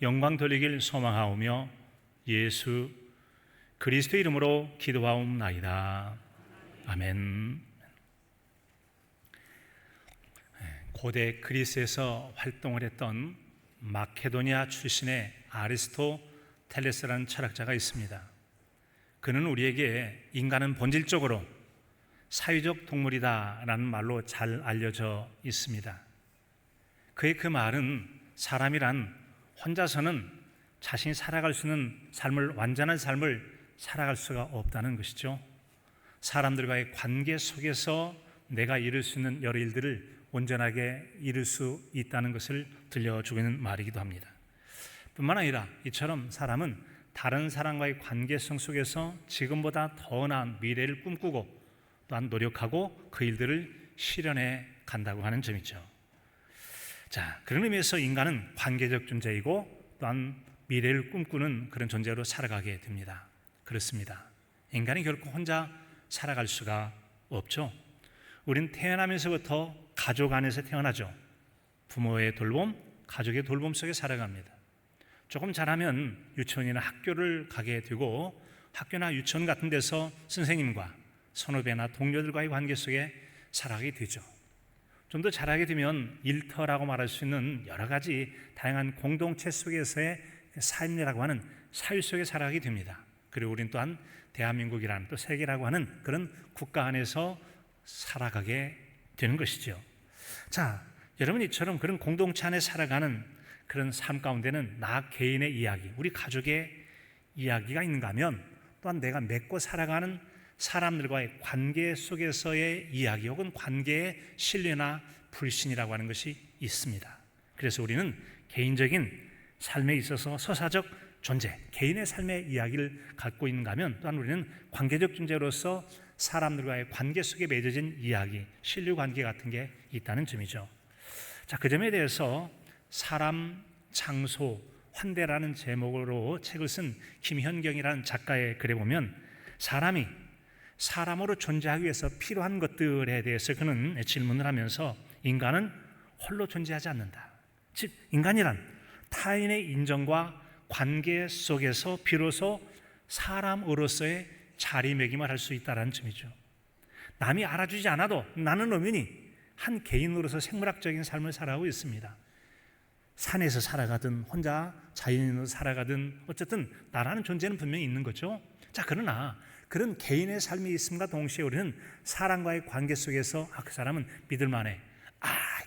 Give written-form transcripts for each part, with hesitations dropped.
영광 돌리길 소망하오며 예수 그리스도의 이름으로 기도하옵나이다. 아멘. 고대 그리스에서 활동을 했던 마케도니아 출신의 아리스토텔레스라는 철학자가 있습니다. 그는 우리에게 인간은 본질적으로 사회적 동물이다라는 말로 잘 알려져 있습니다. 그의 그 말은 사람이란 혼자서는 자신이 살아갈 수 있는 삶을, 완전한 삶을 살아갈 수가 없다는 것이죠. 사람들과의 관계 속에서 내가 이룰 수 있는 여러 일들을 온전하게 이룰 수 있다는 것을 들려주고 있는 말이기도 합니다. 뿐만 아니라 이처럼 사람은 다른 사람과의 관계성 속에서 지금보다 더 나은 미래를 꿈꾸고 또한 노력하고 그 일들을 실현해 간다고 하는 점이죠. 자, 그런 의미에서 인간은 관계적 존재이고 또한 미래를 꿈꾸는 그런 존재로 살아가게 됩니다. 그렇습니다. 인간이 결코 혼자 살아갈 수가 없죠. 우린 태어나면서부터 가족 안에서 태어나죠. 부모의 돌봄, 가족의 돌봄 속에 살아갑니다. 조금 자라면 유치원이나 학교를 가게 되고 학교나 유치원 같은 데서 선생님과 선후배나 동료들과의 관계 속에 살아가게 되죠. 좀 더 자라게 되면 일터라고 말할 수 있는 여러 가지 다양한 공동체 속에서의 삶이라고 하는 사회 속에 살아가게 됩니다. 그리고 우리는 또한 대한민국이라는 또 세계라고 하는 그런 국가 안에서 살아가게 되는 것이죠. 자, 여러분 이처럼 그런 공동체 안에 살아가는 그런 삶 가운데는 나 개인의 이야기, 우리 가족의 이야기가 있는가 하면 또한 내가 맺고 살아가는 사람들과의 관계 속에서의 이야기 혹은 관계의 신뢰나 불신이라고 하는 것이 있습니다. 그래서 우리는 개인적인 삶에 있어서 서사적 존재, 개인의 삶의 이야기를 갖고 있는가 하면 또한 우리는 관계적 존재로서 사람들과의 관계 속에 맺어진 이야기, 신뢰 관계 같은 게 있다는 점이죠. 자, 그 점에 대해서 사람, 장소, 환대라는 제목으로 책을 쓴 김현경이라는 작가의 글에 보면 사람이 사람으로 존재하기 위해서 필요한 것들에 대해서 그는 질문을 하면서 인간은 홀로 존재하지 않는다. 즉, 인간이란 타인의 인정과 관계 속에서 비로소 사람으로서의 자리매김을 할 수 있다는 점이죠. 남이 알아주지 않아도 나는 엄연히 한 개인으로서 생물학적인 삶을 살아가고 있습니다. 산에서 살아가든 혼자 자연인으로 살아가든 어쨌든 나라는 존재는 분명히 있는 거죠. 자, 그러나 그런 개인의 삶이 있음과 동시에 우리는 사람과의 관계 속에서 그 사람은 믿을만해,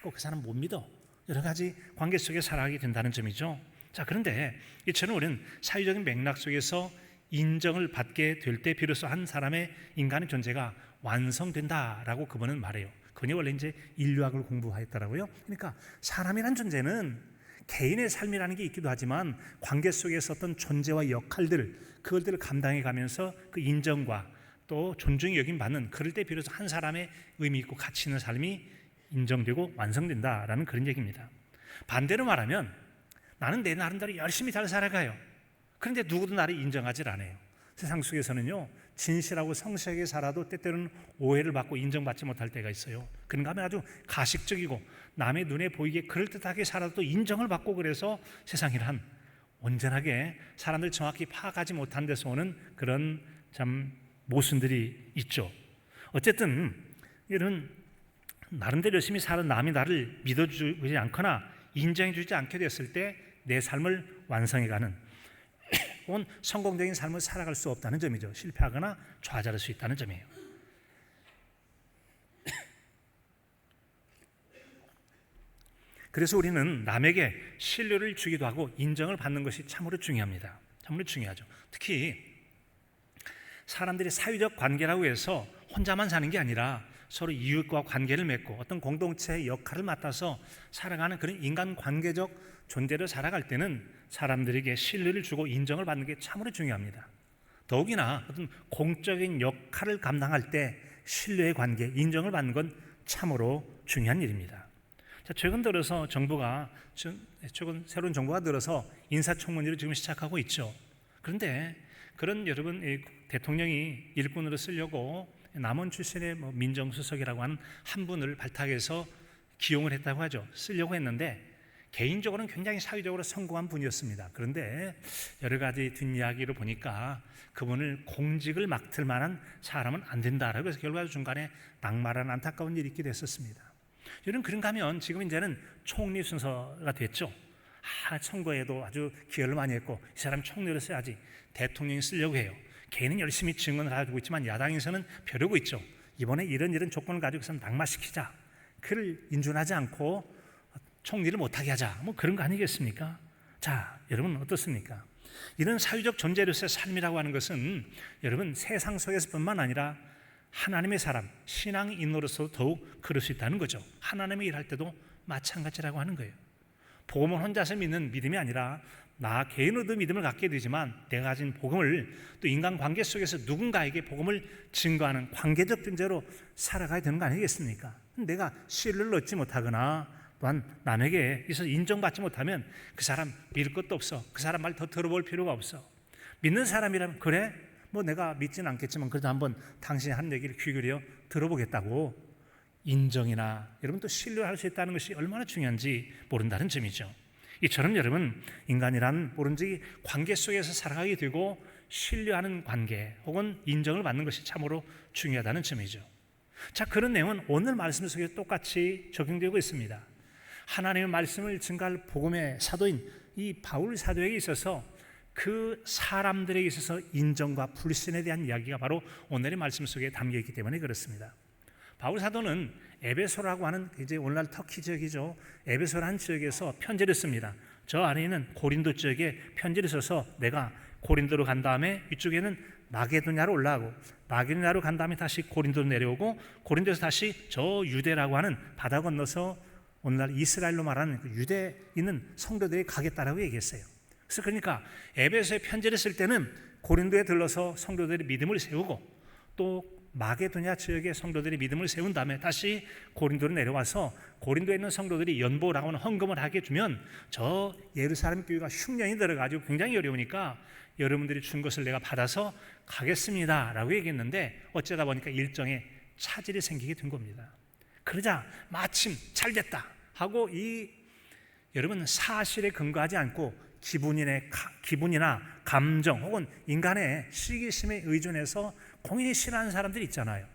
그 사람 못 믿어, 여러 가지 관계 속에 살아가게 된다는 점이죠. 자, 그런데 이처럼 우리는 사회적인 맥락 속에서 인정을 받게 될 때 비로소 한 사람의 인간의 존재가 완성된다라고 그분은 말해요. 그분이 원래 이제 인류학을 공부했더라고요. 그러니까 사람이란 존재는 개인의 삶이라는 게 있기도 하지만 관계 속에서 어떤 존재와 역할들, 그것들을 감당해 가면서 그 인정과 또 존중이 여김받는, 그럴 때 비로소 한 사람의 의미 있고 가치 있는 삶이 인정되고 완성된다라는 그런 얘기입니다. 반대로 말하면 나는 내 나름대로 열심히 잘 살아가요. 그런데 누구도 나를 인정하지 않아요. 세상 속에서는요, 진실하고 성실하게 살아도 때때로는 오해를 받고 인정받지 못할 때가 있어요. 그런가 하면 아주 가식적이고 남의 눈에 보이게 그럴듯하게 살아도 인정을 받고, 그래서 세상이란 온전하게 사람들 정확히 파악하지 못한 데서 오는 그런 참 모순들이 있죠. 어쨌든 이런 나름대로 열심히 사는 남이 나를 믿어주지 않거나 인정해주지 않게 됐을 때 내 삶을 완성해가는 혹은 성공적인 삶을 살아갈 수 없다는 점이죠. 실패하거나 좌절할 수 있다는 점이에요. 그래서 우리는 남에게 신뢰를 주기도 하고 인정을 받는 것이 참으로 중요합니다. 참으로 중요하죠. 특히 사람들이 사회적 관계라고 해서 혼자만 사는 게 아니라 서로 이웃과 관계를 맺고 어떤 공동체의 역할을 맡아서 살아가는 그런 인간관계적 존재로 살아갈 때는 사람들에게 신뢰를 주고 인정을 받는 게 참으로 중요합니다. 더욱이나 어떤 공적인 역할을 감당할 때 신뢰의 관계, 인정을 받는 건 참으로 중요한 일입니다. 자, 최근 들어서 최근 새로운 정부가 들어서 인사청문회를 지금 시작하고 있죠. 그런데 그런 여러분 대통령이 일꾼으로 쓰려고 남원 출신의 민정수석이라고 하는 한 분을 발탁해서 기용을 했다고 하죠. 쓰려고 했는데 개인적으로는 굉장히 사회적으로 성공한 분이었습니다. 그런데 여러 가지 뒷이야기를 보니까 그분을 공직을 맡을 만한 사람은 안 된다라고 해서 결과적으로 중간에 낙마라는 안타까운 일이 있게 됐었습니다. 여러분, 그런가 하면 지금 이제는 총리 순서가 됐죠. 선거에도 아주 기여를 많이 했고 이 사람 총리를 써야지, 대통령이 쓰려고 해요. 개인은 열심히 증언을 하고 있지만 야당에서는 벼르고 있죠. 이번에 이런 조건을 가지고서 낙마시키자, 그를 인준하지 않고 총리를 못하게 하자, 뭐 그런 거 아니겠습니까? 자, 여러분 어떻습니까? 이런 사회적 존재로서의 삶이라고 하는 것은 여러분 세상 속에서뿐만 아니라 하나님의 사람, 신앙인으로서 더욱 그럴 수 있다는 거죠. 하나님의 일할 때도 마찬가지라고 하는 거예요. 복음을 혼자서 믿는 믿음이 아니라 나 개인으로도 믿음을 갖게 되지만 내가 가진 복음을 또 인간관계 속에서 누군가에게 복음을 증거하는 관계적 존재로 살아가야 되는 거 아니겠습니까? 내가 신뢰를 얻지 못하거나 또한 남에게 있어서 인정받지 못하면 그 사람 믿을 것도 없어. 그 사람 말 더 들어볼 필요가 없어. 믿는 사람이라면 그래? 뭐 내가 믿지는 않겠지만 그래도 한번 당신이 하는 얘기를 귀 기울여 들어보겠다고 인정이나 여러분 또 신뢰할 수 있다는 것이 얼마나 중요한지 모른다는 점이죠. 이처럼 여러분 인간이란 모른지 관계 속에서 살아가게 되고 신뢰하는 관계 혹은 인정을 받는 것이 참으로 중요하다는 점이죠. 자, 그런 내용은 오늘 말씀 속에 똑같이 적용되고 있습니다. 하나님의 말씀을 증거할 복음의 사도인 이 바울 사도에게 있어서 그 사람들에게 있어서 인정과 불신에 대한 이야기가 바로 오늘의 말씀 속에 담겨 있기 때문에 그렇습니다. 바울 사도는 에베소라고 하는 이제 오늘날 터키 지역이죠. 에베소라는 지역에서 편지를 씁니다. 저 안에 있는 고린도 지역에 편지를 써서 내가 고린도로 간 다음에 이쪽에는 마게도냐로 올라가고 마게도냐로 간 다음에 다시 고린도로 내려오고 고린도에서 다시 저 유대라고 하는 바다 건너서 오늘날 이스라엘로 말하는 그 유대에 있는 성도들이 가겠다라고 얘기했어요. 그래서 그러니까 에베소에 편지를 쓸 때는 고린도에 들러서 성도들이 믿음을 세우고 또 마게도냐 지역의 성도들이 믿음을 세운 다음에 다시 고린도로 내려와서 고린도에 있는 성도들이 연보라고 하는 헌금을 하게 해주면 저 예루살렘 교회가 흉년이 들어가지고 굉장히 어려우니까 여러분들이 준 것을 내가 받아서 가겠습니다 라고 얘기했는데 어쩌다 보니까 일정에 차질이 생기게 된 겁니다. 그러자 마침 잘 됐다 하고 이 여러분 사실에 근거하지 않고 기분이나 감정 혹은 인간의 시기심에 의존해서 공인이 싫어하는 사람들이 있잖아요.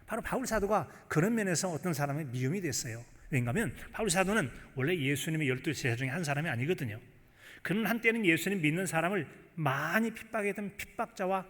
바로 바울 사도가 그런 면에서 어떤 사람의 미움이 됐어요. 왜냐하면 바울 사도는 원래 예수님의 12제자 중에 한 사람이 아니거든요. 그는 한때는 예수님 믿는 사람을 많이 핍박했던 핍박자와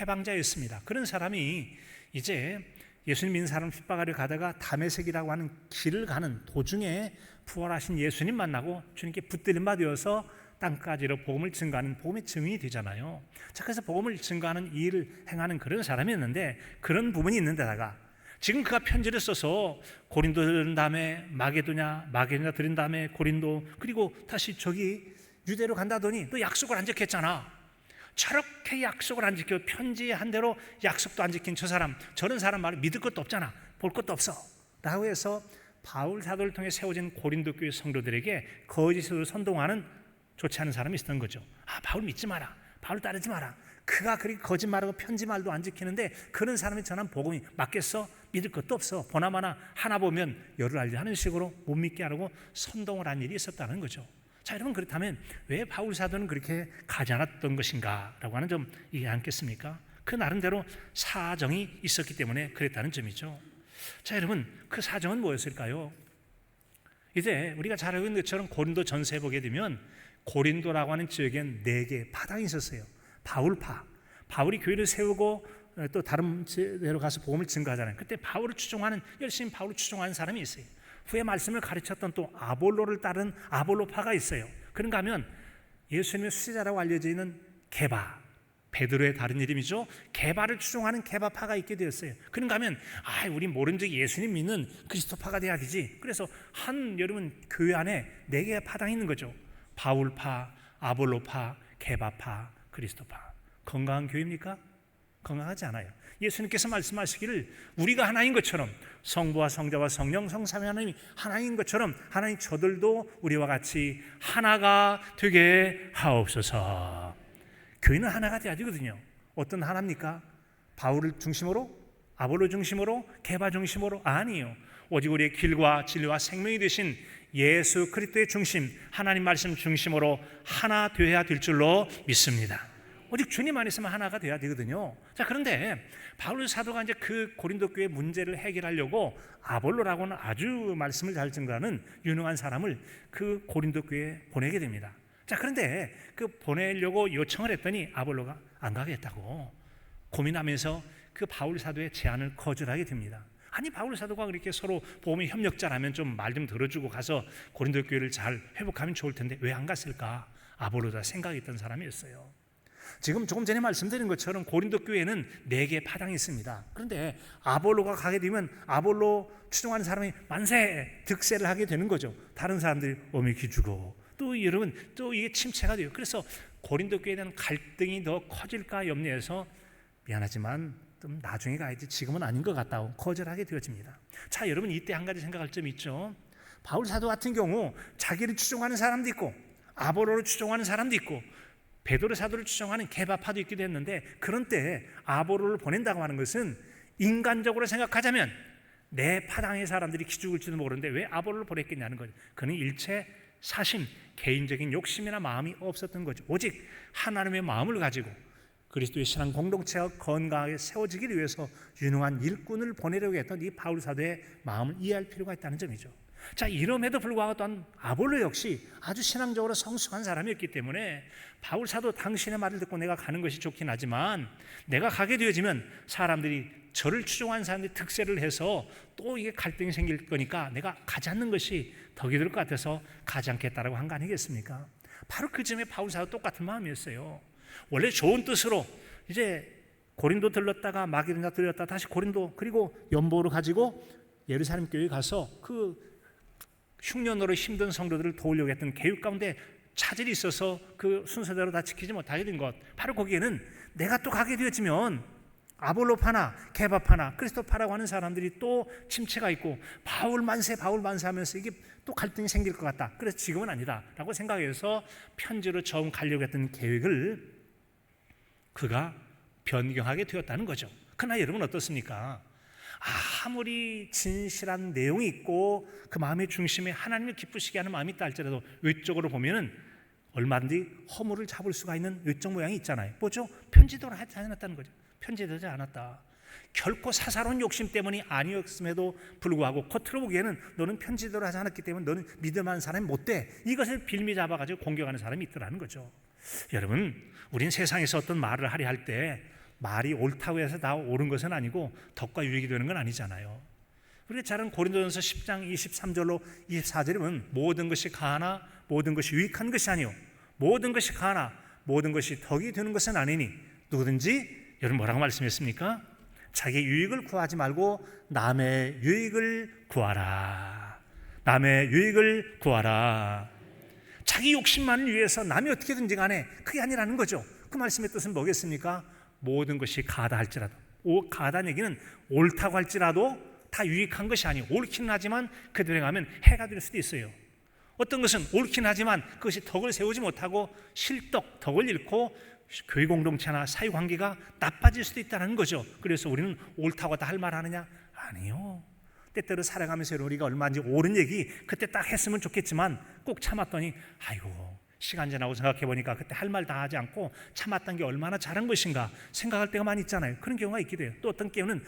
회방자였습니다. 그런 사람이 이제 예수님 믿는 사람을 핍박하려 가다가 다메섹이라고 하는 길을 가는 도중에 부활하신 예수님 만나고 주님께 붙들림 받으어서 땅까지로 복음을 증거하는 복음의 증인이 되잖아요. 자, 그래서 복음을 증거하는 이 일을 행하는 그런 사람이었는데 그런 부분이 있는 데다가 지금 그가 편지를 써서 고린도 들은 다음에 마게도냐 들은 다음에 고린도 그리고 다시 저기 유대로 간다더니 또 약속을 안 지켰잖아. 저렇게 약속을 안 지켜 편지에 한 대로 약속도 안 지킨 저 사람 저런 사람 말을 믿을 것도 없잖아. 볼 것도 없어 라고 해서 바울 사도를 통해 세워진 고린도 교회 성도들에게 거짓으로 선동하는 좋지 않은 사람이 있었던 거죠. 바울 믿지 마라. 바울 따르지 마라. 그가 그렇게 거짓말하고 편지말도 안 지키는데 그런 사람이 전한 복음이 맞겠어? 믿을 것도 없어. 보나마나 하나 보면 열을 알지 하는 식으로 못 믿게 하려고 선동을 한 일이 있었다는 거죠. 자, 여러분 그렇다면 왜 바울 사도는 그렇게 가지 않았던 것인가 라고 하는 점 이해 않겠습니까? 그 나름대로 사정이 있었기 때문에 그랬다는 점이죠. 자, 여러분 그 사정은 뭐였을까요? 이제 우리가 잘 알고 있는 것처럼 고린도 전서에 보게 되면 고린도라고 하는 지역엔 4개의 파당이 있었어요. 바울파. 바울이 교회를 세우고 또 다른 데로 가서 복음을 증거하잖아요. 그때 바울을 추종하는 열심히 바울을 추종하는 사람이 있어요. 후에 말씀을 가르쳤던 또 아볼로를 따른 아볼로파가 있어요. 그런가 하면 예수님의 수제자라고 알려져 있는 게바, 베드로의 다른 이름이죠. 게바를 추종하는 게바파가 있게 되었어요. 그런가 하면 우리 모른 적 예수님 믿는 그리스도파가 돼야 되지. 그래서 여러분 교회 안에 4개의 파당이 있는 거죠. 바울파, 아볼로파, 게바파, 그리스도파. 건강한 교회입니까? 건강하지 않아요. 예수님께서 말씀하시기를 우리가 하나인 것처럼 성부와 성자와 성령 성삼위 하나님이 하나인 것처럼 하나님 저들도 우리와 같이 하나가 되게 하옵소서. 교회는 하나가 돼야 되거든요. 어떤 하나입니까? 바울을 중심으로? 아볼로 중심으로? 게바 중심으로? 아니요. 오직 우리의 길과 진리와 생명이 되신 예수 그리스도의 중심, 하나님 말씀 중심으로 하나 되어야 될 줄로 믿습니다. 오직 주님 안에 있으면 하나가 돼야 되거든요. 자, 그런데 바울 사도가 이제 그 고린도 교회 문제를 해결하려고 아볼로라고는 아주 말씀을 잘 증거하는 유능한 사람을 그 고린도 교회에 보내게 됩니다. 자, 그런데 그 보내려고 요청을 했더니 아볼로가 안 가겠다고 고민하면서 그 바울 사도의 제안을 거절하게 됩니다. 아니, 바울 사도가 그렇게 서로 복음의 협력자라면 좀 말 좀 들어주고 가서 고린도 교회를 잘 회복하면 좋을 텐데 왜 안 갔을까? 아볼로가 생각했던 사람이었어요. 지금 조금 전에 말씀드린 것처럼 고린도 교회는 4개의 파당이 있습니다. 그런데 아볼로가 가게 되면 아볼로 추종하는 사람이 만세 득세를 하게 되는 거죠. 다른 사람들이 어미 기주고 또 여러분 또 이게 침체가 돼요. 그래서 고린도 교회에 대한 갈등이 더 커질까 염려해서 미안하지만 좀 나중에 가야지 지금은 아닌 것 같다고 거절하게 되어집니다. 자, 여러분 이때 한 가지 생각할 점이 있죠. 바울 사도 같은 경우 자기를 추종하는 사람도 있고 아볼로를 추종하는 사람도 있고 베드로 사도를 추종하는 게바파도 있기도 했는데, 그런 때 아볼로를 보낸다고 하는 것은 인간적으로 생각하자면 내 파당의 사람들이 기죽을지도 모르는데 왜 아볼로를 보냈겠냐는 거죠. 그는 일체 사심, 개인적인 욕심이나 마음이 없었던 거죠. 오직 하나님의 마음을 가지고 그리스도의 신앙 공동체가 건강하게 세워지기 위해서 유능한 일꾼을 보내려고 했던 이 바울 사도의 마음을 이해할 필요가 있다는 점이죠. 자, 이럼에도 불구하고 또한 아볼로 역시 아주 신앙적으로 성숙한 사람이었기 때문에 바울 사도 당신의 말을 듣고 내가 가는 것이 좋긴 하지만 내가 가게 되어지면 사람들이 저를 추종하는 사람들이 득세를 해서 또 이게 갈등이 생길 거니까 내가 가지 않는 것이 덕이 될 것 같아서 가지 않겠다라고 한 거 아니겠습니까? 바로 그 점에 바울 사도 똑같은 마음이었어요. 원래 좋은 뜻으로 이제 고린도 들렀다가 마게도냐 들렸다 다시 고린도 그리고 연보를 가지고 예루살렘 교회에 가서 그 흉년으로 힘든 성도들을 도우려고 했던 계획 가운데 차질이 있어서 그 순서대로 다 지키지 못하게 된 것, 바로 거기에는 내가 또 가게 되어지면 아볼로파나 게바파나 그리스도파라고 하는 사람들이 또 침체가 있고 바울 만세 하면서 이게 또 갈등이 생길 것 같다. 그래서 지금은 아니다 라고 생각해서 편지로 처음 가려고 했던 계획을 그가 변경하게 되었다는 거죠. 그러나 여러분 어떻습니까? 아무리 진실한 내용이 있고 그 마음의 중심에 하나님을 기쁘시게 하는 마음이 있다 할지라도 외적으로 보면은 얼마든지 허물을 잡을 수가 있는 외적 모양이 있잖아요. 뭐죠? 편지대로 하지 않았다는 거죠. 편지되지 않았다. 결코 사사로운 욕심 때문이 아니었음에도 불구하고 겉으로 보기에는 너는 편지대로 하지 않았기 때문에 너는 믿을만한 사람이 못 돼. 이것을 빌미 잡아가지고 공격하는 사람이 있더라는 거죠. 여러분, 우린 세상에서 어떤 말을 하려 할 때 말이 옳다고 해서 다 옳은 것은 아니고 덕과 유익이 되는 건 아니잖아요. 우리가 잘 아는 고린도전서 10장 23절로 24절에 보면 모든 것이 가하나 모든 것이 유익한 것이 아니요 모든 것이 가하나 모든 것이 덕이 되는 것은 아니니 누구든지 여러분 뭐라고 말씀했습니까? 자기 유익을 구하지 말고 남의 유익을 구하라. 남의 유익을 구하라. 자기 욕심만을 위해서 남이 어떻게든지 간에 그게 아니라는 거죠. 그 말씀의 뜻은 뭐겠습니까? 모든 것이 가하다 할지라도, 가하다는 얘기는 옳다고 할지라도 다 유익한 것이 아니고 옳기는 하지만 그대로 가면 해가 될 수도 있어요. 어떤 것은 옳긴 하지만 그것이 덕을 세우지 못하고 실덕, 덕을 잃고 교회 공동체나 사회관계가 나빠질 수도 있다는 거죠. 그래서 우리는 옳다고 다 할 말 하느냐? 아니요. 때때로 살아가면서 우리가 얼마든지 옳은 얘기 그때 딱 했으면 좋겠지만 꼭 참았더니 아이고 시간 지나고 생각해보니까 그때 할 말 다 하지 않고 참았던 게 얼마나 잘한 것인가 생각할 때가 많이 있잖아요. 그런 경우가 있기도 해요. 또 어떤 경우는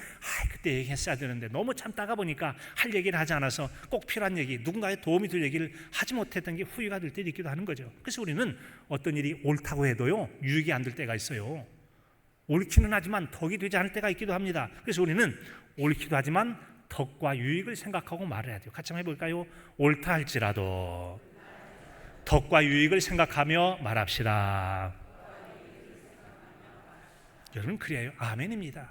그때 얘기했어야 되는데 너무 참다가 보니까 할 얘기를 하지 않아서 꼭 필요한 얘기, 누군가의 도움이 될 얘기를 하지 못했던 게 후회가 될 때도 있기도 하는 거죠. 그래서 우리는 어떤 일이 옳다고 해도요 유익이 안 될 때가 있어요. 옳기는 하지만 덕이 되지 않을 때가 있기도 합니다. 그래서 우리는 옳기도 하지만 덕과 유익을 생각하고 말을 해야 돼요. 같이 한번 해볼까요? 옳다 할지라도 덕과 유익을 생각하며 말합시다. 여러분 그래요? 아멘입니다.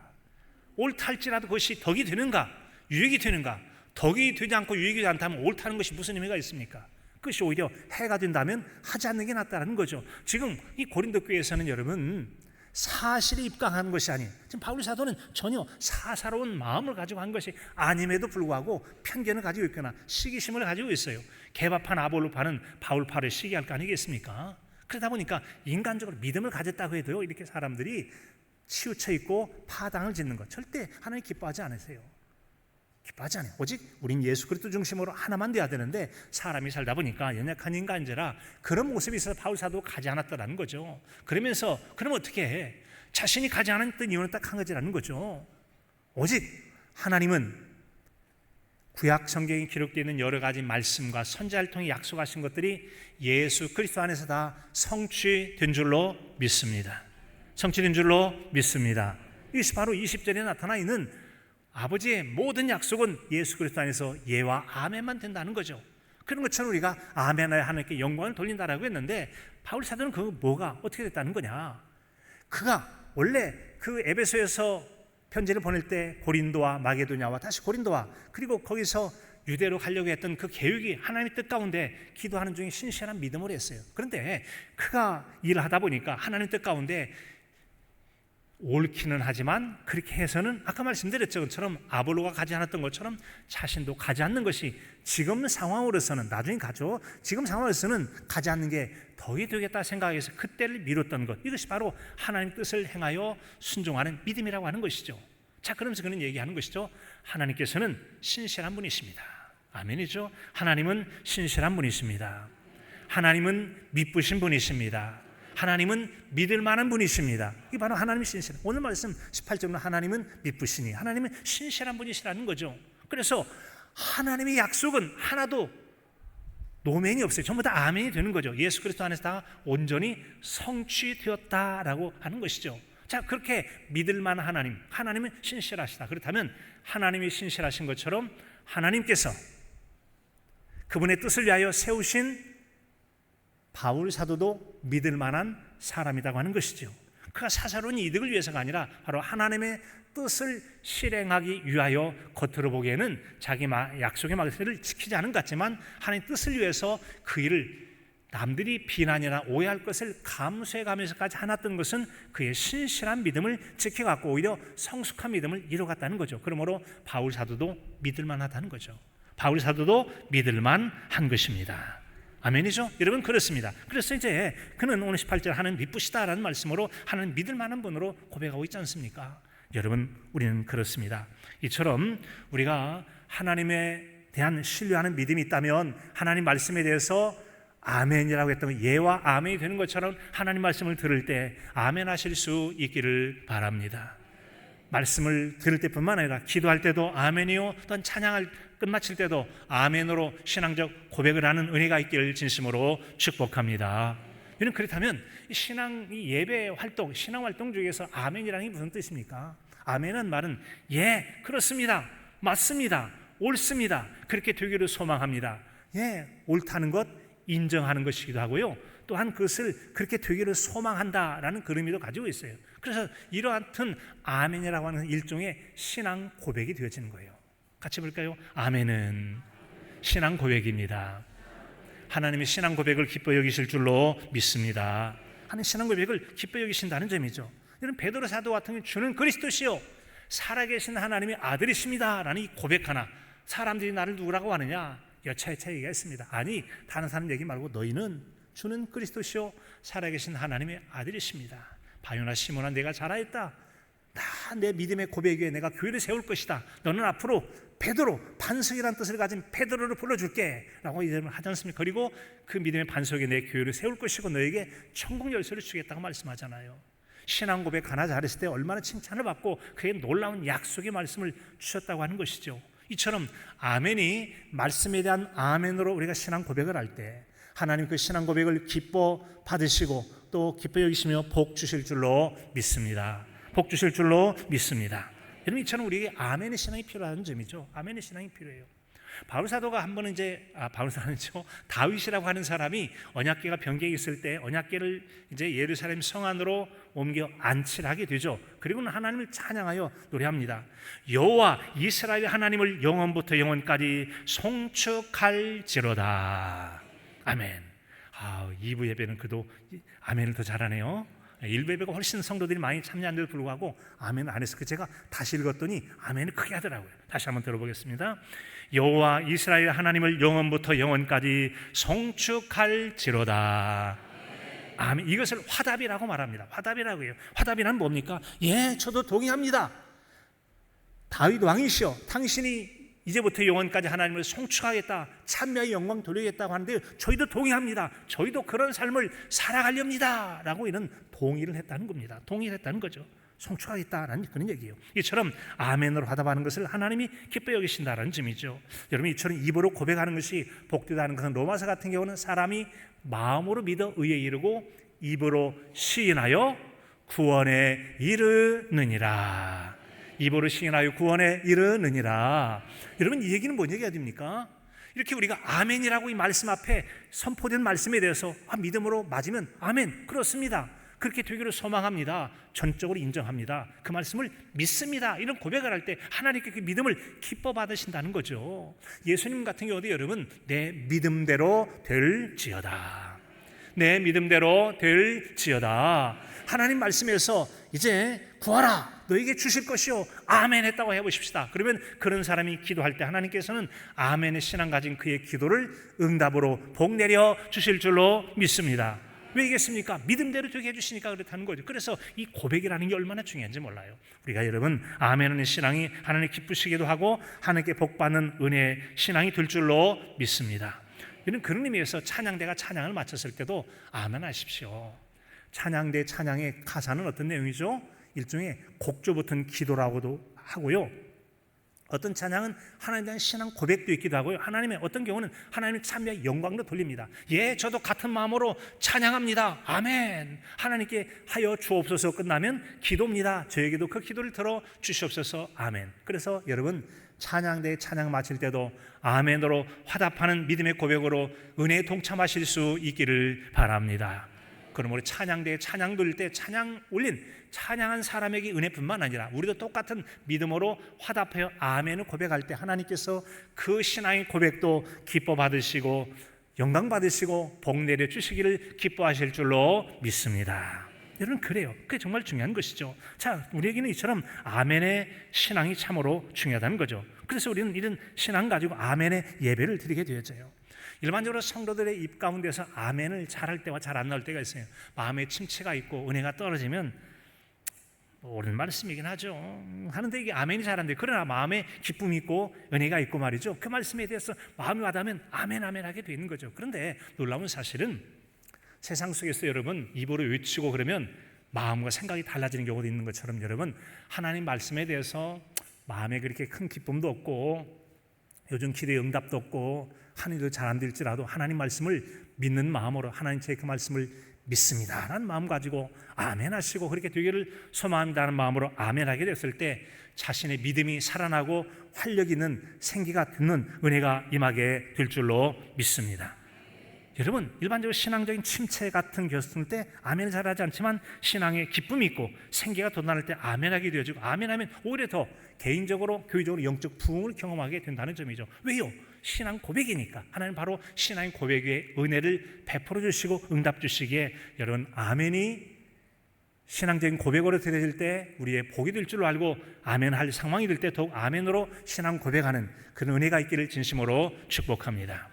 옳다 할지라도 그것이 덕이 되는가 유익이 되는가. 덕이 되지 않고 유익이 되지 않다면 옳다는 것이 무슨 의미가 있습니까? 그것이 오히려 해가 된다면 하지 않는 게 낫다는 거죠. 지금 이 고린도 교회에서는 여러분 사실에 입각하는 것이 아닌, 지금 바울 사도는 전혀 사사로운 마음을 가지고 한 것이 아님에도 불구하고 편견을 가지고 있거나 시기심을 가지고 있어요. 게바판 아볼로파는 바울파를 시기할 거 아니겠습니까? 그러다 보니까 인간적으로 믿음을 가졌다고 해도요 이렇게 사람들이 치우쳐 있고 파당을 짓는 것 절대 하나님 기뻐하지 않으세요. 기뻐하지 않아요. 오직 우린 예수 그리스도 중심으로 하나만 돼야 되는데 사람이 살다 보니까 연약한 인간제라 그런 모습이 있어서 바울 사도가 가지 않았다는 거죠. 그러면서 그럼 어떻게 해? 자신이 가지 않았던 이유는 딱 한 가지라는 거죠. 오직 하나님은 구약 성경에 기록되어 있는 여러 가지 말씀과 선지자를 통해 약속하신 것들이 예수 그리스도 안에서 다 성취된 줄로 믿습니다. 성취된 줄로 믿습니다. 이것이 바로 20절에 나타나 있는 아버지의 모든 약속은 예수 그리스도 안에서 예와 아멘만 된다는 거죠. 그런 것처럼 우리가 아멘하여 하나님께 영광을 돌린다라고 했는데 바울 사도는 그 뭐가 어떻게 됐다는 거냐? 그가 원래 그 에베소에서 편지를 보낼 때 고린도와 마게도냐와 다시 고린도와 그리고 거기서 유대로 가려고 했던 그 계획이 하나님의 뜻 가운데 기도하는 중에 신실한 믿음을 했어요. 그런데 그가 일을 하다 보니까 하나님의 뜻 가운데 옳기는 하지만 그렇게 해서는 아까 말씀드렸죠. 것처럼 아볼로가 가지 않았던 것처럼 자신도 가지 않는 것이 지금 상황으로서는 나중에 가죠. 지금 상황에서는 가지 않는 게 덕이 되겠다 생각해서 그때를 미뤘던 것, 이것이 바로 하나님 뜻을 행하여 순종하는 믿음이라고 하는 것이죠. 자, 그러면서 그는 얘기하는 것이죠. 하나님께서는 신실한 분이십니다. 아멘이죠. 하나님은 신실한 분이십니다. 하나님은 미쁘신 분이십니다. 하나님은 믿을 만한 분이십니다. 이게 바로 하나님의 신실. 오늘 말씀 18절은 하나님은 미쁘시니 하나님은 신실한 분이시라는 거죠. 그래서 하나님의 약속은 하나도 노멘이 없어요. 전부 다 아멘이 되는 거죠. 예수 그리스도 안에서 다 온전히 성취되었다라고 하는 것이죠. 자, 그렇게 믿을 만한 하나님, 하나님은 신실하시다. 그렇다면 하나님이 신실하신 것처럼 하나님께서 그분의 뜻을 위하여 세우신 바울 사도도 믿을 만한 사람이라고 하는 것이죠. 그가 사사로운 이득을 위해서가 아니라 바로 하나님의 뜻을 실행하기 위하여 겉으로 보기에는 자기 약속의 말씀을 지키지 않은 것 같지만 하나님의 뜻을 위해서 그 일을 남들이 비난이나 오해할 것을 감수해가면서까지 해놨던 것은 그의 신실한 믿음을 지켜갖고 오히려 성숙한 믿음을 이뤄갔다는 거죠. 그러므로 바울 사도도 믿을만하다는 거죠. 바울 사도도 믿을만한 것입니다. 아멘이죠? 여러분, 그렇습니다. 그래서 이제 그는 오늘 18절 하나님 미쁘시다라는 말씀으로 하나님 믿을 만한 분으로 고백하고 있지 않습니까? 여러분, 우리는 그렇습니다. 이처럼 우리가 하나님에 대한 신뢰하는 믿음이 있다면 하나님 말씀에 대해서 아멘이라고 했던 예와 아멘이 되는 것처럼 하나님 말씀을 들을 때 아멘 하실 수 있기를 바랍니다. 말씀을 들을 때뿐만 아니라 기도할 때도 아멘이요, 또한 찬양을 끝마칠 때도 아멘으로 신앙적 고백을 하는 은혜가 있기를 진심으로 축복합니다. 여러분, 그렇다면 신앙 예배 활동, 신앙 활동 중에서 아멘이라는 게 무슨 뜻입니까? 아멘은 말은 예, 그렇습니다, 맞습니다, 옳습니다, 그렇게 되기를 소망합니다. 예, 옳다는 것 인정하는 것이기도 하고요, 또한 그것을 그렇게 되기를 소망한다라는 그런 의미도 가지고 있어요. 그래서 이러한 아멘이라고 하는 일종의 신앙 고백이 되어지는 거예요. 같이 볼까요? 아멘은 신앙 고백입니다. 하나님의 신앙 고백을 기뻐 여기실 줄로 믿습니다. 하나님 신앙 고백을 기뻐 여기신다는 점이죠. 이런 베드로 사도 같은 경우 주는 그리스도시요 살아계신 하나님의 아들이십니다 라는 이 고백 하나, 사람들이 나를 누구라고 하느냐 여차여차 얘기했습니다. 아니, 다른 사람 얘기 말고 너희는 주는 그리스도시요 살아계신 하나님의 아들이십니다. 바요나 시몬아, 내가 잘하였다. 내 믿음의 고백 위에 내가 교회를 세울 것이다. 너는 앞으로 베드로, 반석이라는 뜻을 가진 베드로를 불러줄게 라고 이름을 하지 않습니까? 그리고 그 믿음의 반석에 내 교회를 세울 것이고 너에게 천국 열쇠를 주겠다고 말씀하잖아요. 신앙 고백 하나 잘했을 때 얼마나 칭찬을 받고 그의 놀라운 약속의 말씀을 주셨다고 하는 것이죠. 이처럼 아멘이 말씀에 대한 아멘으로 우리가 신앙 고백을 할 때 하나님 그 신앙 고백을 기뻐 받으시고 또 기뻐 여기시며 복 주실 줄로 믿습니다. 복 주실 줄로 믿습니다. 여러분, 이처럼 우리에게 아멘의 신앙이 필요한 점이죠. 아멘의 신앙이 필요해요. 바울 사도가 한 번은 바울 사도는요, 다윗이라고 하는 사람이 언약궤가 변경이 있을 때 언약궤를 이제 예루살렘 성 안으로 옮겨 안치를 하게 되죠. 그리고는 하나님을 찬양하여 노래합니다. 여호와 이스라엘 하나님을 영원부터 영원까지 송축할지로다. 아멘. 2부 예배는 그도 아멘을 더 잘하네요. 1부 예배가 훨씬 성도들이 많이 참여한데도 불구하고 아멘을 안 해서 제가 다시 읽었더니 아멘을 크게 하더라고요. 다시 한번 들어보겠습니다. 여호와 이스라엘 하나님을 영원부터 영원까지 송축할지로다. 아멘. 이것을 화답이라고 말합니다. 화답이라고 해요. 화답이란 뭡니까? 예, 저도 동의합니다. 다윗 왕이시여, 당신이 이제부터 영원까지 하나님을 송축하겠다, 찬미의 영광 돌리겠다고 하는데 저희도 동의합니다. 저희도 그런 삶을 살아가렵니다 라고 이런 동의를 했다는 겁니다. 동의를 했다는 거죠. 송축하겠다라는 그런 얘기예요. 이처럼 아멘으로 화답하는 것을 하나님이 기뻐 여기신다라는 점이죠. 여러분, 이처럼 입으로 고백하는 것이 복되다는 것은 로마서 같은 경우는 사람이 마음으로 믿어 의에 이르고 입으로 시인하여 구원에 이르느니라. 입으로 시인하여 구원에 이르느니라. 여러분, 이 얘기는 뭔 얘기가 됩니까? 이렇게 우리가 아멘이라고 이 말씀 앞에 선포된 말씀에 대해서 믿음으로 맞으면 아멘, 그렇습니다, 그렇게 되기를 소망합니다, 전적으로 인정합니다, 그 말씀을 믿습니다, 이런 고백을 할 때 하나님께 그 믿음을 기뻐 받으신다는 거죠. 예수님 같은 경우도 여러분, 내 믿음대로 될지어다, 내 믿음대로 될지어다. 하나님 말씀에서 이제 구하라, 너에게 주실 것이요, 아멘 했다고 해보십시다. 그러면 그런 사람이 기도할 때 하나님께서는 아멘의 신앙 가진 그의 기도를 응답으로 복 내려 주실 줄로 믿습니다. 왜겠습니까? 믿음대로 되게 해주시니까 그렇다는 거죠. 그래서 이 고백이라는 게 얼마나 중요한지 몰라요. 우리가 여러분, 아멘하는 신앙이 하나님 기쁘시기도 하고 하나님께 복받는 은혜의 신앙이 될 줄로 믿습니다. 이런 그런 의미에서 찬양대가 찬양을 마쳤을 때도 아멘 하십시오. 찬양대 찬양의 가사는 어떤 내용이죠? 일종의 곡조 붙은 기도라고도 하고요, 어떤 찬양은 하나님에 대한 신앙 고백도 있기도 하고요, 하나님의 어떤 경우는 하나님의 참여의 영광도 돌립니다. 예, 저도 같은 마음으로 찬양합니다, 아멘, 하나님께 하여 주옵소서 끝나면 기도입니다, 저에게도 그 기도를 들어 주시옵소서, 아멘. 그래서 여러분, 찬양대 찬양 마칠 때도 아멘으로 화답하는 믿음의 고백으로 은혜에 동참하실 수 있기를 바랍니다. 그럼 우리 찬양대에 찬양 돌릴 때 찬양 올린 찬양한 사람에게 은혜뿐만 아니라 우리도 똑같은 믿음으로 화답하여 아멘을 고백할 때 하나님께서 그 신앙의 고백도 기뻐 받으시고 영광 받으시고 복 내려 주시기를 기뻐하실 줄로 믿습니다. 여러분, 그래요. 그게 정말 중요한 것이죠. 자, 우리에게는 이처럼 아멘의 신앙이 참으로 중요하다는 거죠. 그래서 우리는 이런 신앙 가지고 아멘의 예배를 드리게 되어져요. 일반적으로 성도들의 입 가운데서 아멘을 잘할 때와 잘 안 나올 때가 있어요. 마음에 침체가 있고 은혜가 떨어지면 옳은 말씀이긴 하죠. 하는데 이게 아멘이 잘한데, 그러나 마음에 기쁨이 있고 은혜가 있고 말이죠, 그 말씀에 대해서 마음이 와닿으면 아멘 아멘 하게 되는 거죠. 그런데 놀라운 사실은 세상 속에서 여러분 입으로 외치고 그러면 마음과 생각이 달라지는 경우도 있는 것처럼 여러분, 하나님 말씀에 대해서 마음에 그렇게 큰 기쁨도 없고 요즘 기도의 응답도 없고 하는 일도 잘 안 될지라도 하나님 말씀을 믿는 마음으로 하나님 제 그 말씀을 믿습니다 라는 마음 가지고 아멘 하시고 그렇게 되기를 소망한다는 마음으로 아멘 하게 됐을 때 자신의 믿음이 살아나고 활력 있는 생기가 돋는 은혜가 임하게 될 줄로 믿습니다. 여러분, 일반적으로 신앙적인 침체 같은 겪을 때 아멘을 잘하지 않지만 신앙에 기쁨이 있고 생기가 돋아날 때 아멘하게 되어지고 아멘하면 오히려 더 개인적으로 교회적으로 영적 부흥을 경험하게 된다는 점이죠. 왜요? 신앙 고백이니까. 하나님 바로 신앙의 고백 위에 은혜를 베풀어 주시고 응답 주시기에 여러분, 아멘이 신앙적인 고백으로 드려질 때 우리의 복이 될 줄로 알고 아멘할 상황이 될 때 더욱 아멘으로 신앙 고백하는 그런 은혜가 있기를 진심으로 축복합니다.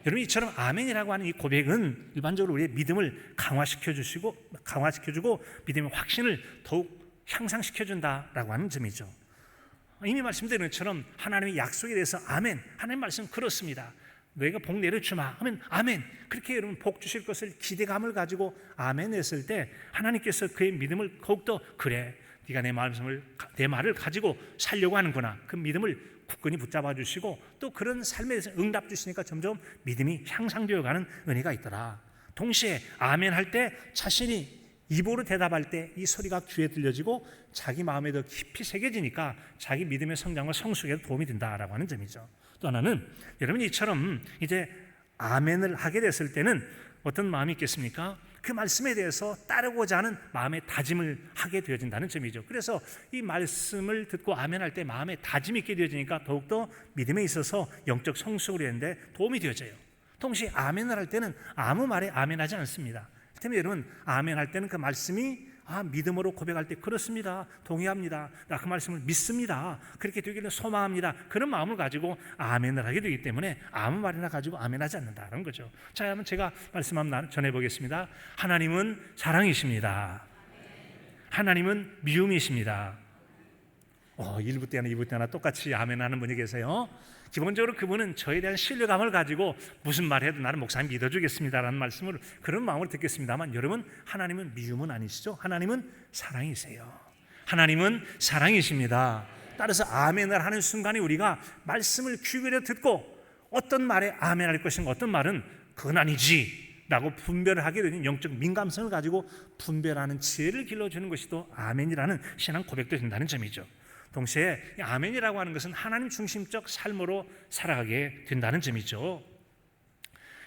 여러분, 이처럼 아멘이라고 하는 이 고백은 일반적으로 우리의 믿음을 강화시켜주고 믿음의 확신을 더욱 향상시켜준다라고 하는 점이죠. 이미 말씀드린 것처럼 하나님의 약속에 대해서 아멘, 하나님 말씀 그렇습니다, 너희가 복 내려주마 하면 아멘, 그렇게 여러분 복 주실 것을 기대감을 가지고 아멘 했을 때 하나님께서 그의 믿음을 더욱더 그래, 네가 내 말을 가지고 살려고 하는구나, 그 믿음을 굳건히 붙잡아 주시고 또 그런 삶에 대해서 응답 주시니까 점점 믿음이 향상되어 가는 은혜가 있더라. 동시에 아멘 할 때 자신이 입으로 대답할 때 이 소리가 귀에 들려지고 자기 마음에 더 깊이 새겨지니까 자기 믿음의 성장과 성숙에도 도움이 된다라고 하는 점이죠. 또 하나는 여러분이 이처럼 이제 아멘을 하게 됐을 때는 어떤 마음이 있겠습니까? 그 말씀에 대해서 따르고자 하는 마음의 다짐을 하게 되어진다는 점이죠. 그래서 이 말씀을 듣고 아멘할 때 마음에 다짐이 있게 되어지니까 더욱더 믿음에 있어서 영적 성숙을 했는데 도움이 되어져요. 동시에 아멘을 할 때는 아무 말에 아멘하지 않습니다. 때문에 여러분, 아멘할 때는 그 말씀이 믿음으로 고백할 때 그렇습니다, 동의합니다, 나 그 말씀을 믿습니다, 그렇게 되기를 소망합니다, 그런 마음을 가지고 아멘을 하게 되기 때문에 아무 말이나 가지고 아멘하지 않는다는 거죠. 자, 한번 제가 말씀 한번 전해보겠습니다. 하나님은 사랑이십니다. 하나님은 미움이십니다. 1부 때나 2부 때나 똑같이 아멘하는 분이 계세요. 기본적으로 그분은 저에 대한 신뢰감을 가지고 무슨 말 해도 나는 목사님 믿어주겠습니다라는 말씀을 그런 마음으로 듣겠습니다만, 여러분, 하나님은 미움은 아니시죠? 하나님은 사랑이세요. 하나님은 사랑이십니다. 따라서 아멘을 하는 순간에 우리가 말씀을 귀 기울여 듣고 어떤 말에 아멘할 것인가, 어떤 말은 그건 아니지 라고 분별을 하게 되는 영적 민감성을 가지고 분별하는 지혜를 길러주는 것이 또 아멘이라는 신앙 고백도 된다는 점이죠. 동시에 이 아멘이라고 하는 것은 하나님 중심적 삶으로 살아가게 된다는 점이죠.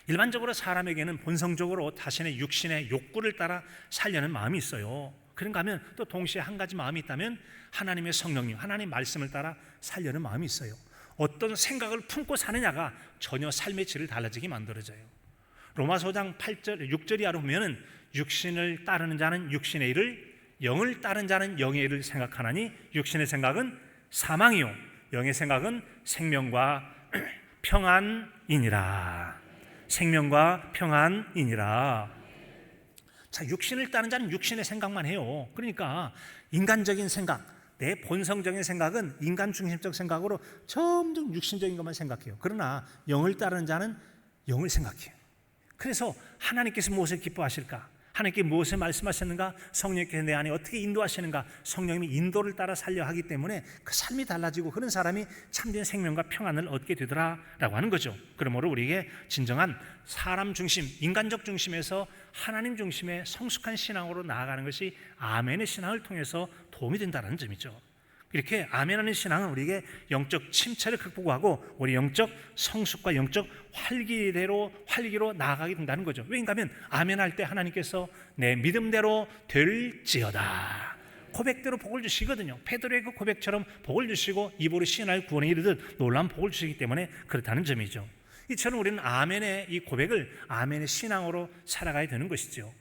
일반적으로 사람에게는 본성적으로 자신의 육신의 욕구를 따라 살려는 마음이 있어요. 그런가 하면 또 동시에 한 가지 마음이 있다면 하나님의 성령님, 하나님의 말씀을 따라 살려는 마음이 있어요. 어떤 생각을 품고 사느냐가 전혀 삶의 질을 달라지게 만들어져요. 로마서 5장 8절, 6절 이하로 보면은 육신을 따르는 자는 육신의 일을, 영을 따른 자는 영의 일을 생각하나니 육신의 생각은 사망이요 영의 생각은 생명과 평안이니라. 생명과 평안이니라. 자, 육신을 따른 자는 육신의 생각만 해요. 그러니까 인간적인 생각, 내 본성적인 생각은 인간 중심적 생각으로 점점 육신적인 것만 생각해요. 그러나 영을 따르는 자는 영을 생각해요. 그래서 하나님께서 무엇을 기뻐하실까? 하나님께 무엇을 말씀하셨는가? 성령께서 내 안에 어떻게 인도하시는가? 성령님이 인도를 따라 살려 하기 때문에 그 삶이 달라지고 그런 사람이 참된 생명과 평안을 얻게 되더라라고 하는 거죠. 그러므로 우리에게 진정한 사람 중심, 인간적 중심에서 하나님 중심의 성숙한 신앙으로 나아가는 것이 아멘의 신앙을 통해서 도움이 된다는 점이죠. 이렇게 아멘하는 신앙은 우리에게 영적 침체를 극복하고 우리 영적 성숙과 영적 활기로 나아가게 된다는 거죠. 왜냐하면 아멘할 때 하나님께서 내 믿음대로 될지어다 고백대로 복을 주시거든요. 베드로의 그 고백처럼 복을 주시고 입으로 시인할 구원에 이르듯 놀라운 복을 주시기 때문에 그렇다는 점이죠. 이처럼 우리는 아멘의 이 고백을 아멘의 신앙으로 살아가야 되는 것이죠.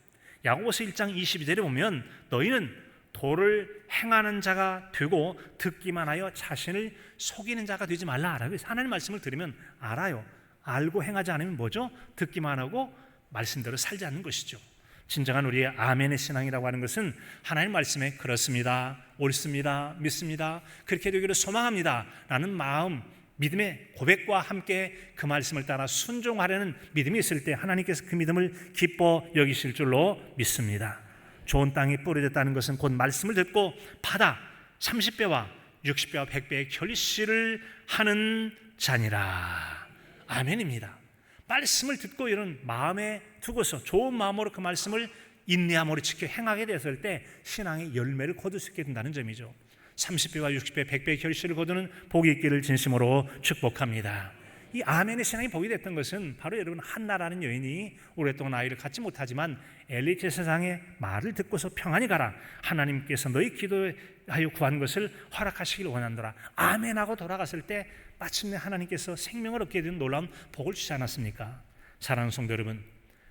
야고보서 1장 22절에 보면 너희는 도를 행하는 자가 되고 듣기만 하여 자신을 속이는 자가 되지 말라. 하나님 말씀을 들으면 알아요. 알고 행하지 않으면 뭐죠? 듣기만 하고 말씀대로 살지 않는 것이죠. 진정한 우리의 아멘의 신앙이라고 하는 것은 하나님 말씀에 그렇습니다, 옳습니다, 믿습니다, 그렇게 되기를 소망합니다 라는 마음, 믿음의 고백과 함께 그 말씀을 따라 순종하려는 믿음이 있을 때 하나님께서 그 믿음을 기뻐 여기실 줄로 믿습니다. 좋은 땅에 뿌려졌다는 것은 곧 말씀을 듣고 받아 30배와 60배와 100배의 결실을 하는 자니라. 아멘입니다. 말씀을 듣고 이런 마음에 두고서 좋은 마음으로 그 말씀을 인내함으로 지켜 행하게 됐을 때 신앙의 열매를 거둘 수 있게 된다는 점이죠. 30배와 60배, 100배의 결실을 거두는 복이 있기를 진심으로 축복합니다. 이 아멘의 신앙이 복이 됐던 것은 바로 여러분 한나라는 여인이 오랫동안 아이를 갖지 못하지만 엘리 제사장의 말을 듣고서 평안히 가라, 하나님께서 너희 기도하여 구한 것을 허락하시길 원한노라, 아멘하고 돌아갔을 때 마침내 하나님께서 생명을 얻게 된 놀라운 복을 주지 않았습니까? 사랑하는 성도 여러분,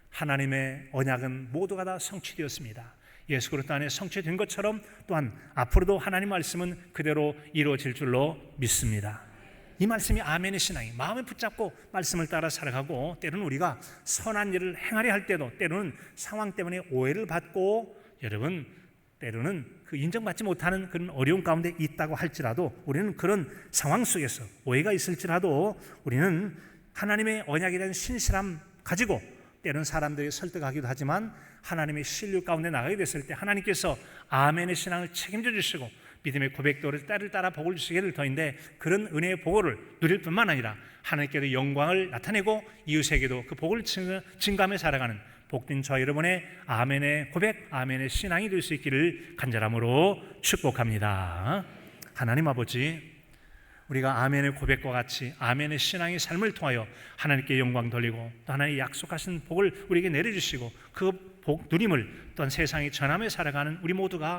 하나님의 언약은 모두가 다 성취되었습니다. 예수 그리스도 안에 성취된 것처럼 또한 앞으로도 하나님 말씀은 그대로 이루어질 줄로 믿습니다. 이 말씀이 아멘의 신앙이 마음에 붙잡고 말씀을 따라 살아가고, 때로는 우리가 선한 일을 행하려 할 때도 때로는 상황 때문에 오해를 받고, 여러분 때로는 그 인정받지 못하는 그런 어려운 가운데 있다고 할지라도 우리는 그런 상황 속에서 오해가 있을지라도 우리는 하나님의 언약에 대한 신실함 가지고 때로는 사람들이 설득하기도 하지만 하나님의 신뢰 가운데 나가게 됐을 때 하나님께서 아멘의 신앙을 책임져 주시고 믿음의 고백도를 때를 따라 복을 주시게 될 터인데, 그런 은혜의 복을 누릴 뿐만 아니라 하나님께도 영광을 나타내고 이웃에게도 그 복을 증가하며 살아가는 복된 저와 여러분의 아멘의 고백, 아멘의 신앙이 될 수 있기를 간절함으로 축복합니다. 하나님 아버지, 우리가 아멘의 고백과 같이 아멘의 신앙의 삶을 통하여 하나님께 영광 돌리고 또 하나님의 약속하신 복을 우리에게 내려주시고 그 복 누림을 또한 세상에 전하며 살아가는 우리 모두가